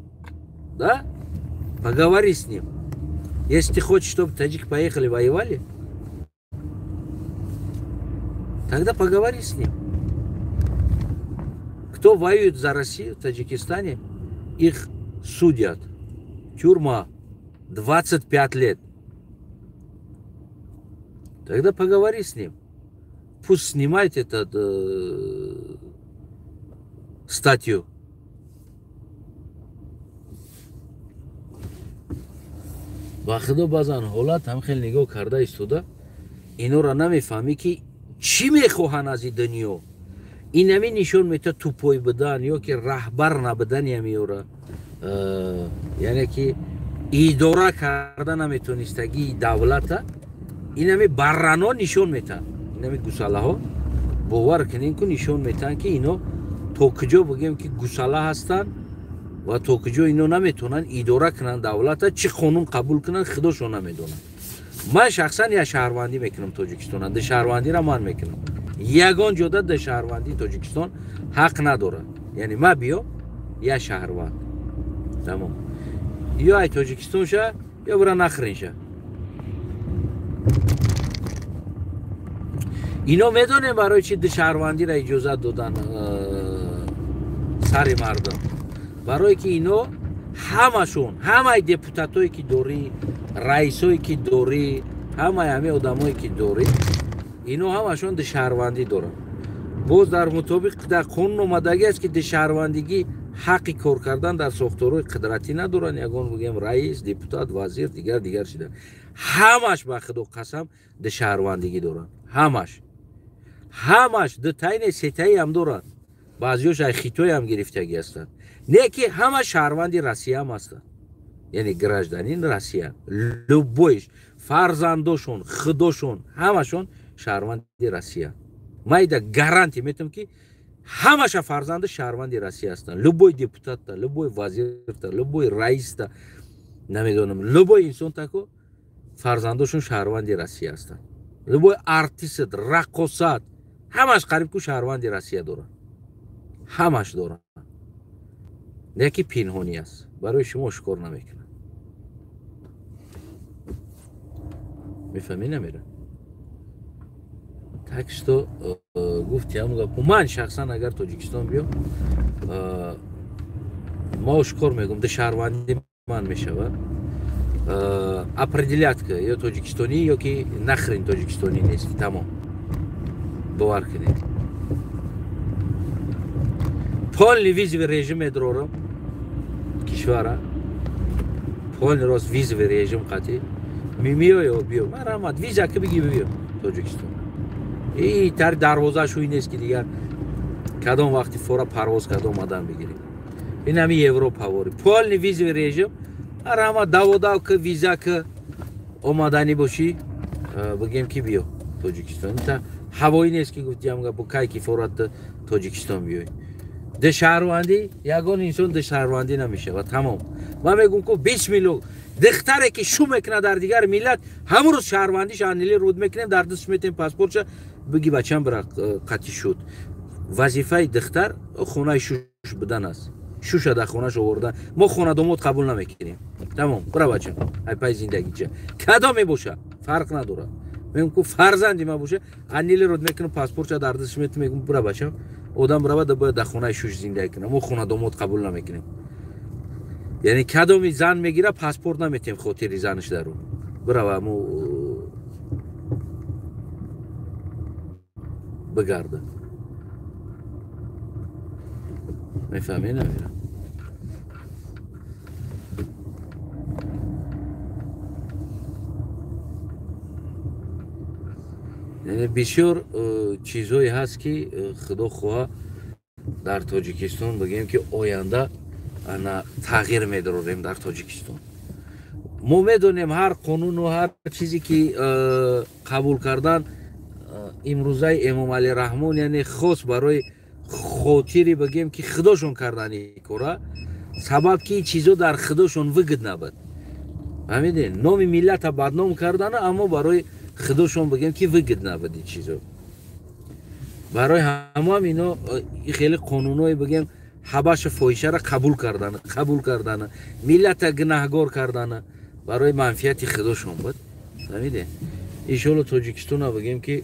да? Поговори с ним. Если ты хочешь, чтобы таджики поехали воевали, тогда поговори с ним. Кто воюет за Россию в Таджикистане, их судят. Тюрьма 25 лет. Тогда поговори с ним. Пусть снимает этот статью. با خدا بازن حالت هم خیلی نگاه کرده ایستوده، اینو را نمیفهمی که چی میخواهن از این دنیا. این نمی نشون میده توپای بدن یا که رهبر نبودن یمیورا، یعنی که اداره کردن نمیتونستگی دولت، این نمی برنا نشون میده. این نمی گوساله ها باور کنین که نشون میدن که اینو تا کجا بگیم که گوساله هستن و تا کجا اینو نمیتونن اداره کنن دولت، چه قانون قبول کنن خودشون نمیدونن. من شخصا یا شهروندی میکنم تاجیکستان، ده شهروندی را من میکنم. یگان جدا ده شهروندی تاجیکستان حق نداره، یعنی ما بیا یا شهروند تمام، یا ای تاجیکستان شه یا برا نخرین شه. اینا میدونه برای چی ده شهروندی را اجازه دادن سر مردم؟ برای که اینو همشون، همه دپوتاتایی که داری، رئیسایی که داری، همه آدمایی که داری، اینو همشون ده شهروندی دارن. باز در مطابق در قانون اومدگی است که ده شهروندگی حقی کار کردن در ساختارهای قدرتی ندارن. یگان بگیم رئیس، دپوتات، وزیر، دیگر شدن. همش به خدا قسم ده شهروندگی دارن. همش ده تاین ستایی هم دارن. بعضیاش خیتوی هم گرفتگی هستن. نه که همه شهروندی روسیه هم هستن، یعنی گражданин روسیه، لبویش، فرزنداشون، خودشون، همشون شهروندی روسیه. من ایده گارانتی میتونم که همش فرزند شهروندی روسیه هستن. لبوی دپوتات تا، لبوی وزیر تا، لبوی رئیس تا، نمیدونم، لبوی انسان تا که فرزنداشون شهروندی روسیه هستن. لبوی ارتیست، رقصات، همش قریب که شهروندی روسیه دارن. همش دارن. نه که پنهانی است، برای شما آشکار نمیکنن. میفهمی نمیره. تکستو گفتی همون گفت من شخصا اگر تاجیکستان بیام ما آشکار میگم ده شهروندی من میشود اپریدیلیت که یا تاجیکستانی یا که نخرین تاجیکستانی نیست. تمام باور کنید. полный визовый режим ادرارم کشوره، полный راست ویزوی رژیم قطعی میای و بیام. من رحمت ویزا که بگی بیام تاجیکستان. این تر دروازه شوی نیست که دیگر کدام وقتی فورا پرواز کردم آمدن بگیریم. این همی اروپا واری полный ویزوی رژیم. من رحمت داو که ویزا که آمدنی باشی بگیم که بیا تاجیکستان. تا هوایی نیست که گفتیم با کای که فورا تاجیکستان بیای. ده شهروندی یگان انسان ده شهروندی نمیشه و تمام. من میگم که 20 میلیون دختره که شو میکنه در دیگر ملت همون روز شهروندیش انیلی رود میکنیم در دست میتیم پاسپورتش بگی بچم برا قطعی شد. وظیفه دختر خونه شوش بدن است. شوش در خونهش آوردن. ما خونه دومات قبول نمیکنیم. Тамом, бара бачам. Ай пай зиндагича. Кадо мебоша? Фарқ надора. Мегум ку фарзанди ма боша, анили род мекунам паспортча дар дастиш метум мегум бара бачам. Одам бара да бояд дар хонаи шуш зиндаги кунам. Мо хона домод қабул намекунем. Яъне кадоми зан мегира паспорт наметем хотири заниш дару. Бара мо бигарда. Мефаҳмӣ намера. یعنی بسیار چیزهایی هست که خدا خواه در تاجیکستان بگیم که آینده انا تغییر میداریم در تاجیکستان. ما میدونیم هر قانون و هر چیزی که قبول کردن امروزه امام علی رحمان یعنی خاص برای خاطری بگیم که خداشون کردنی کاره سبب که چیزا در خداشون وجود نبود. فهمیدین؟ نام ملت بدنام کردن اما برای خداشون بگیم که وجود نبود چیزا. برای همه اینا خیلی قانونایی بگیم حبش فاحشه را قبول کردن ملت گناهگار کردن برای منفعت خداشون بود. فهمیدین؟ ان شاء الله تاجیکستان بگیم که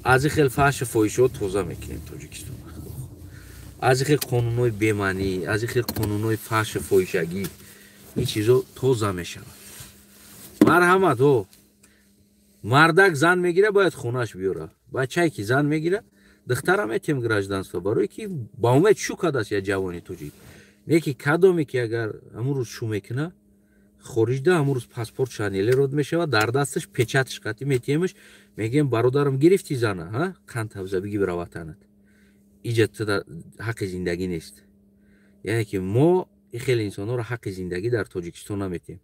از این خیلی فحش فاحشه توزیع میکنیم تاجیکستان. از این خیلی قانونای بی‌معنی، از این خیلی قانونای فحش فاحشگی این چیزا توزیع میشن. مرحمت ها مردک زن میگیره باید خونش بیاره. بچه‌ای که زن میگیره دختر هم اتیم گراجدانستا برای که با امید شو کداست یا جوانی توجیک. نیکی کدامی که اگر امروز شو میکنه خارجده امروز پاسپورت شانیله رود میشه و در دستش پچتش قطعی میتیمش میگیم برادرم گرفتی زنه ها کن تبزه بگی برا وطنت ایجاد حق زندگی نیست. یعنی که ما خیلی انسان ها را حق زندگی در تاجیکستان نمیتیم.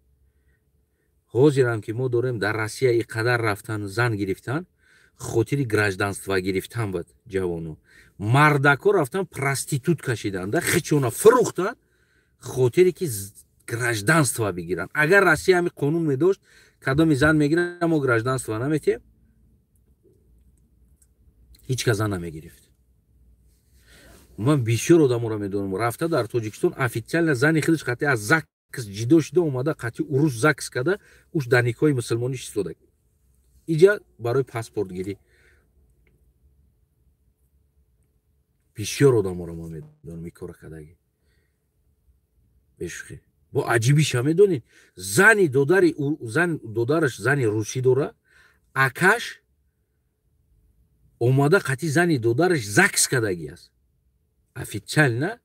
حاضرم که ما داریم در روسیه اینقدر رفتن زن گرفتن خاطری گراجدانستا گرفتن بود جوانو مردکا رفتن پراستیتوت کشیدن در خچونا فروختن خاطری که گراجدانستا بگیرن. اگر روسیه همین قانون میداشت کدام زن میگیره ما گراجدانستا نمیتیم هیچ کس زن نمیگرفت. من بسیار آدم را میدونم رفته در تاجیکستان افیتسیال زنی خودش قطعی از زکس جدا شده اومده قطعی اروس زکس کرده اوش در نیکای مسلمانیش استفاده اینجا برای پاسپورت گیری بسیار آدم را ما میدونم این کار کردگی بشخی با عجیبیش هم میدونین زنی دودرش زنی روسی داره اکش اومده قطعی زنی دودرش زکس کردگی است افیتسیال نه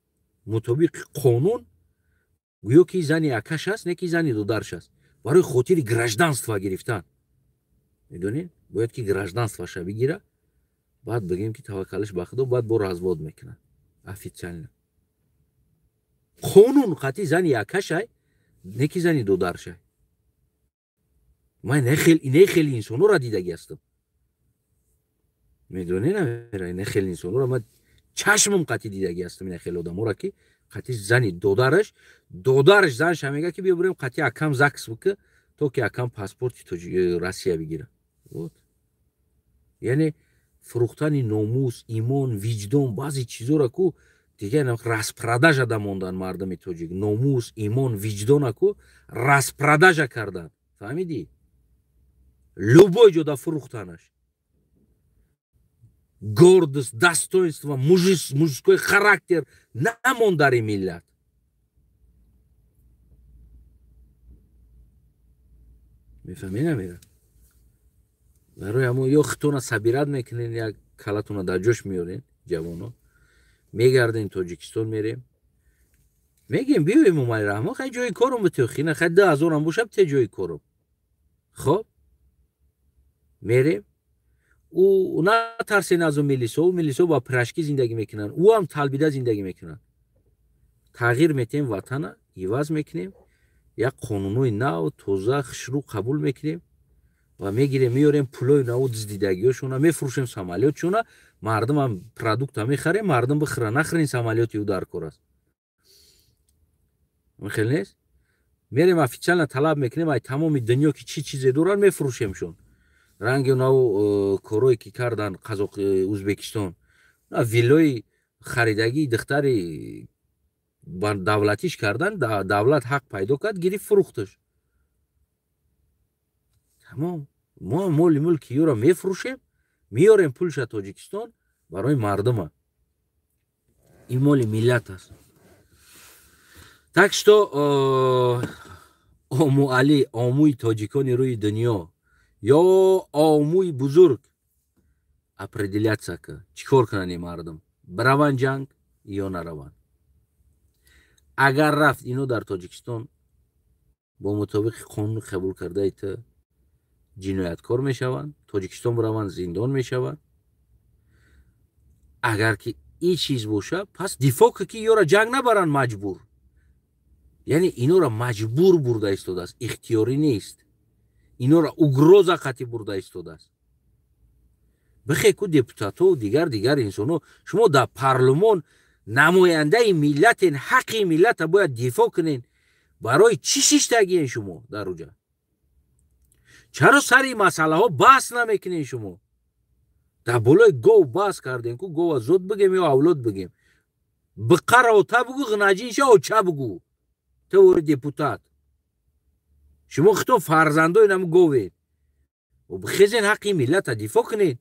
مطابق قانون گویا که زنی اکش هست نه که زنی دودرش هست برای خاطر گراجدانستا گرفتن. میدونین باید که گراجدانستواش بگیره بعد بگیم که توکلش به خدا بعد برو ازدواج میکنن افیتسیال نه قانون قطعی زنی اکش های نه که زنی دودرش های. من نه خیلی انسانو را دیدگی هستم. میدونین نه خیلی انسانو را من چشمم قطعی دیدگی هستم. نه خیلی آدمو را که قطعی زنی دودرش زنش هم میگه که بیا بریم قطعی اکم زکس بکه تو که اکم پاسپورت روسیه بگیره. یعنی فروختن ناموس ایمان وجدان بعضی چیزا را کو دیگه رسپرداژ موندن مردم تاجیک ناموس ایمان وجدان کو رسپرداژ کردن. فهمیدی؟ любой جدا فروختنش гордость достоинство мужской характер намон در این ملت. میفهمی نمیره برای همون یا خطونا سبیرت میکنین یا کلاتونا در جوش میارین جوانا میگردین تاجیکستان میریم میگیم بیویم اومای رحمان خیلی جای کارم بتیو خیلی خیلی 10,000 هم باشم تی جای کارم خب میریم او نه ترسین از اون میلیسو با پرشکی زندگی میکنن او هم طالبیده زندگی میکنن تغییر میتیم وطن ایواز میکنیم یک قانونوی نو توزه خشرو قبول میکنیم و میگیریم میاریم پولای نو دزدیدگیاشونه میفروشیم سامالیاتشونه مردم هم پرودوکت هم میخریم مردم بخرن نخرین سامالیاتی او در کار است خیلی نیست میریم افیچال طلب میکنیم ای تمام دنیا که چی چیزی دارن میفروشیمشون رنگ نو کاروی که کردن قزاق ازبکستان ویلای خریدگی دختری давлатиш кардан, давлат ҳақ пайдо кард, гирифт фурӯхташ. тамом. мо моли мулки юро мефурӯшем, миёрем пулша Тоҷикистон барои мардума. ин моли миллат аст. Так что Ому Али, омӯи тоҷикони рӯи дунё ё омӯи бузург определяться кард чӣ кор кунанд ин мардум, бираванд ҷанг ё нараванд. агар рафт ино дар Тоҷикистон бо мутобиқи қонун қабул кардаи ту ҷинояткор мешаванд, Тоҷикистон бираванд зиндон мешаванд. агар ки ин чиз боша, пас дифоъ ки ёра ҷанг набаранд маҷбур. яъне инора маҷбур бурда истодааст, ихтиёрӣ нест. инора угроза қатъӣ бурда истодааст. бихе ку депутатҳо дигар инсонҳо, шумо дар парлумон намояндаи миллатен, ҳаққи миллата бояд дифоъ кунен. барои чӣ шиштагиен шумо дар уҷа? чаро сари масъалаҳо баҳс намекунен шумо? дар болои гов баҳс кардем ку гова зуд бигем ё авлод бигем. биқара ота бугу, ғинаҷинша оча бугу. ту вори депутат. шумо хитон фарзандои наму говед. бихезен ҳаққи миллата дифоъ кунед.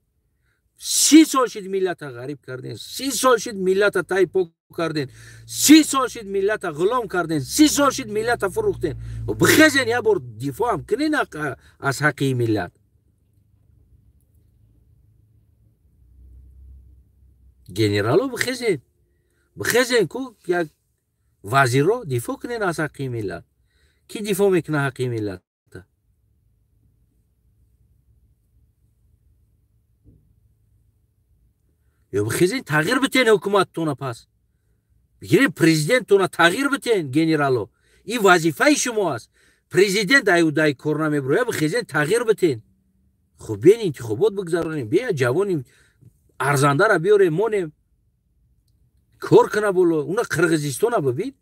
30 сол шид миллата ғариб карден, 30 сол шид миллата тайпо карден, 30 сол шид миллата ғулом карден, 30 сол шид миллата фурӯхтен. бихезен я бор дифоъ ҳам кунен аз ҳаққи миллат. генерало бихезен ку як вазирро дифоъ кунен аз ҳаққи миллат. ки дифоъ мекуна ҳаққи миллат? ё бихезен тағйир битен ҳукуматтона, пас бигирен президенттона тағйир битен. генерало, ин вазифаи шумо аст. президент аюдаи кор намебурояд, бихезен тағйир битен. хуб биен интихобот бигзаронем, бия ҷавони арзандара биёрем, монем кор куна боло. уна қирғизистона бибин,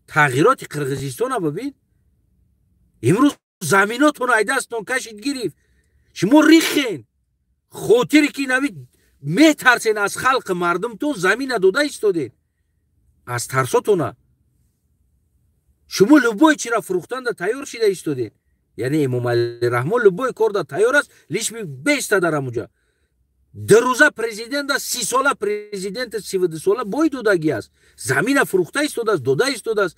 тағйироти қирғизистона бибин. имрӯз заминотон айдастон кашид гирифт. шумо рихен, хотире ки навид метарсен аз халқи мардумтон, замина дода истоден аз тарсотона. шумо любой чиро фурӯхтанда тайёр шида истоден. яъне Эмомалӣ Раҳмон любой кор да тайёр аст, лишми беста дар амуҷа. 2 рӯза президента, 30 сола президента, 32 сола бой додагӣ аст. замина фурӯхта истодааст, дода истодааст.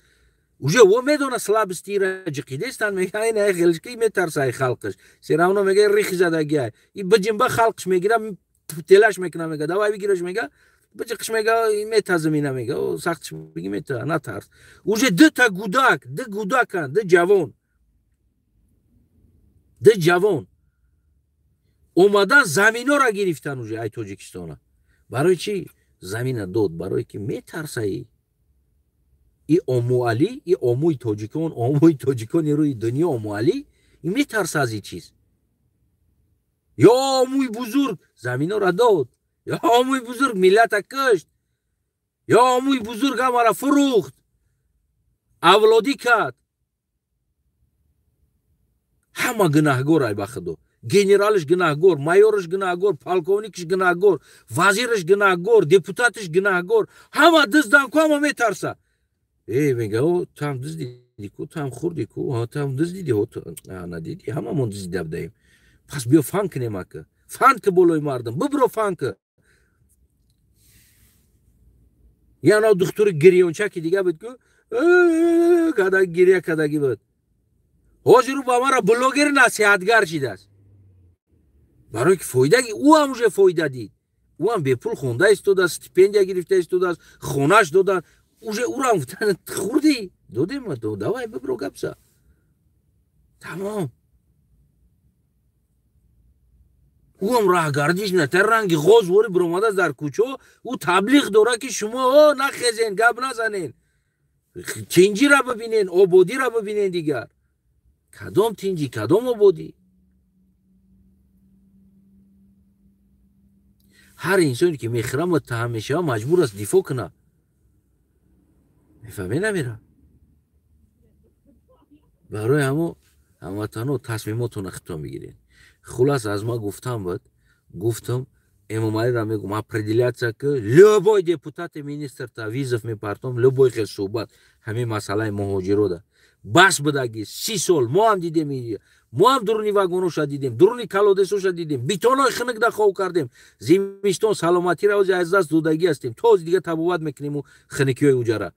уже во медона слабостира ҷиқидестан, мега ин хелки метарсай халқаш. серавно мега рихи задагиай. и биҷимба халқш мегира, телаш мекуна, мега давай бигираш, мега биҷиқш, мега метазмина, мега сахтш биги мета, натарс. уже дута гудак, ду гудакан, ду ҷавон омадан заминора гирифтан уже ай Тоҷикистона. барои чӣ замина дод? барое ки метарсаи. и Ому Али, и омӯи тоҷикон, омӯи тоҷикони рӯи дунё, Ому Али, и метарса аз ин чиз. ё омӯи бузург заминора дод, ё омӯи бузург миллата кушт, ё омӯи бузург ҳамара фурӯхт, авлодӣ кард. ҳама гунаҳгор ай ба худо. генералиш гунаҳгор, майориш гунаҳгор, полковникиш гунаҳгор, вазириш гунаҳгор, депутатиш гунаҳгор. ҳама дуздан ку ҳама метарса. мега ту ҳам дуздиди ку, ту ҳам хӯрди ку, ту ҳам дуздиди, надиди, ҳамамон дуздида будаем. пас биё фан кунем ака. фан ки болои мардум, бибиро фан ки. яна духтури гирёнчаки дига буд ку, када гиря кадаги буд. ҳозиру ба мара блогер насиҳатгар шидааст. барое ки фоидаги ӯ ҳам уже фоида дид. ӯ ҳам бепул хонда истодааст, стипендия гирифта истодааст, хонаш додан. уже ӯрам хӯрдӣ додем, давай бибиро гапса. тамом. ӯ ҳам раҳгардиш мекунад, ранги ғоз вори биромадааст дар кӯчаҳо. ӯ таблиғ дорад ки шумо нахезен, гап назанен, тинҷира бибинен, ободира бибинен. дигар кадом тинҷӣ, кадом ободӣ? ҳар инсоне ки мехӯра муттаҳам мешава, маҷбур аст дифоъ куна. мефаҳме намера? барои ҳамватанҳо тасмимотона хитон бигирен. хулас аз ма гуфтам буд, гуфтам Эмомали ра мегум определяться ки любой депутат министр та визов мепартом любой хел суҳбат ҳамин масъалаи муҳоҷирода бас будаги 30 сол мо ҳам дидем мо ҳам дуруни вагоноша дидем дуруни калодесоша дидем битонои хинак дахов кардем зимистон саломатира ози аз даст додагӣ ҳастем то ози дига табобат мекунему хиникиҳои уҷара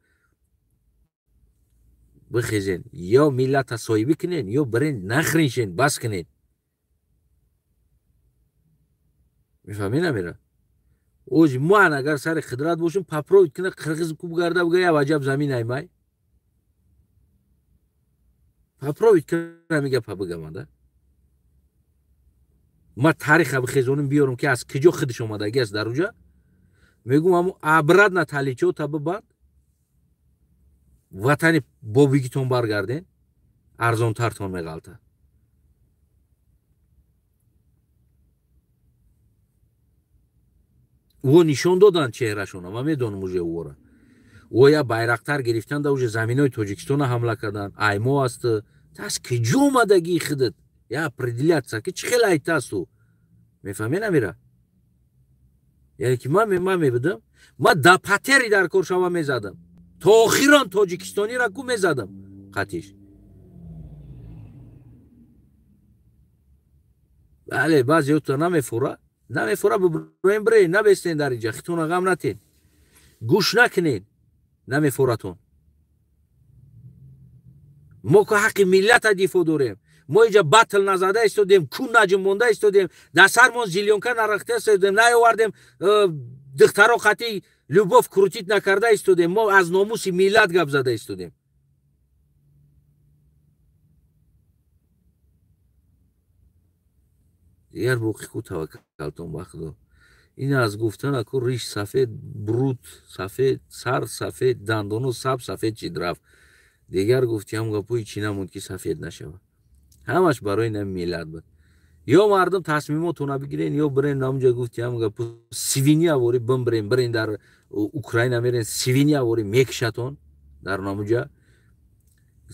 бихезен ё миллата соҳибӣ кунен ё бирен нахриншен бас кунен мифаҳмед амира ози ман агар сари хидрат бошум папровит кина қирғиз куб гарда буга я ваҷаб замин аймай папровит кина мига пабигамада ма тариха бихезоним биёрам ки аз киҷо хидиш омадагӣ аст дар уҷа мегум ҳамун абрадна таличо табибанд ватани бобигитон баргарден арзонтартон меғалта о нишон доданд чеҳрашона ма медонам уже ора о я байрақтар гирифтан да уже заминои тоҷикистона ҳамла карданд аймо аст тас киҷо омадагӣ хидат я определяться ки чӣ хел айтасту мефаҳмед амира яъне ки ман мебудам ма да патери дар кор шава мезадам то охирон тоҷикистониро ку мезадам қатиш бале баъзеёто намефура биброем бире набестен дар инҷа хитона ғам натен гӯш накунен намефуратон мо ку ҳаққи миллата дифоъ дорем мо инҷа батл назада истодем кун наҷмонда истодем дар сармон зилёнка нарахта истодем наёвардем духтаро қатъи любов крутит накарда истодем мо аз номуси миллат гап зада истодем дигар боқӣ ку таваккалтон ба худо ин аз гуфтана ку риш сафед бруд сафед сар сафед дандону саб сафед чид рафт дигар гуфти ҳам гапои чӣ намунд ки сафед нашавад ҳамаш барои нами миллат буд ё мардум тасмимотона бигирен ё бирен намуҷа гуфти ҳам гапо свиния вори бирен дар украина мерен свиния вори мекушатон дар намуҷа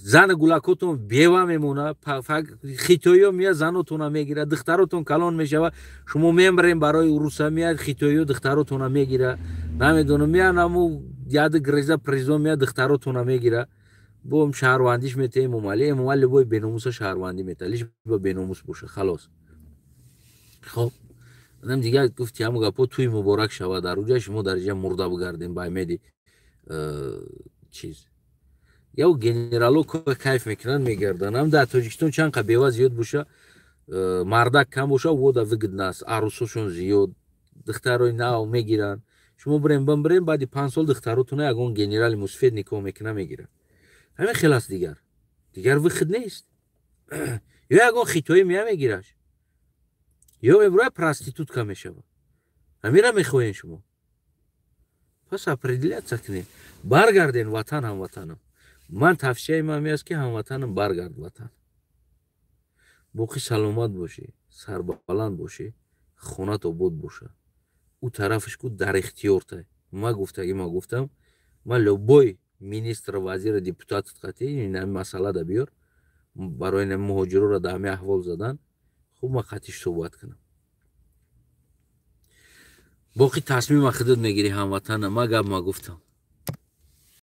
зани гулакотон бева мемона хитоиё меяд занотона мегира духтаротон калон мешава шумо мембарем барои уруса меяд хитоиё духтаротона мегира намедонам меян ҳаму яди греза президент меяд духтаротона мегира бом шаҳрвандиш мета эмомали любой беномуса шаҳрвандӣ мета лиш ба беномус боша халос хоб адам дигар гуфти ҳаму гапо туи муборак шава дар уҷа шумо дар иҷа мурда бигардем ба амеди чиз ё генерало кайф мекунанд мегарданд ҳам дар тоҷикистон чанд қа бева зиёд боша мардак кам боша вода выгодна аст арӯсошон зиёд духтарои нав мегиранд шумо бирем баъди 5 сол духтаротона ягон генерали мусфед никоҳ мекуна мегиранд ҳамин хел аст дигар выход нест ё ягон хитоӣ мея мегираш ё мебурояд проститутка мешава ҳамира мехоҳем шумо пас определяться кунем баргарден ватан ҳамватанам ман тавсияи ман меаст ки ҳамватанам баргард ватан боқӣ саломат бошӣ сарбаланд бошӣ хонат обод боша ӯ тарафаш ку дар ихтиёртай ма гуфтам ма любой министр вазир депутат қатъи ин масъалада биёр барои муҳоҷирора да ҳамин аҳвол задан хуб ма қатъиш суҳбат кунам боқӣ тасмима худат мегирӣ ҳамватанам ма гап ма гуфтам